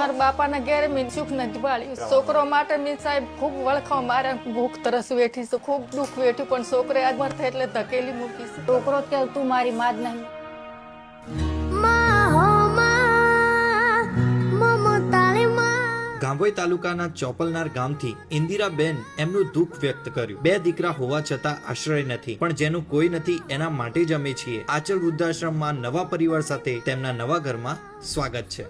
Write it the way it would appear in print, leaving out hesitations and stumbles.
મારા બાપાના ઘેર મેં સુખ નથી ભાળ્યું. છોકરો માટે મેં સાહેબ ખૂબ વળખાવ મારે ભૂખ તરસ વેઠી છે, ખૂબ દુઃખ વેઠ્યું, પણ છોકરે આજ મર થાય એટલે ધકેલી મૂકી છે. છોકરો કે તું મારી માં જ નહીં. ગાંભોઈ તાલુકાના ચોપલનાર ગામથી ઇન્દિરાબેન એમનું દુઃખ વ્યક્ત કર્યું. 2 દીકરા હોવા છતાં આશ્રય નથી, પણ જેનું કોઈ નથી એના માટે જ અમે છીએ. આચલ વૃદ્ધાશ્રમમાં નવા પરિવાર સાથે તેમના નવા ઘરમાં સ્વાગત છે.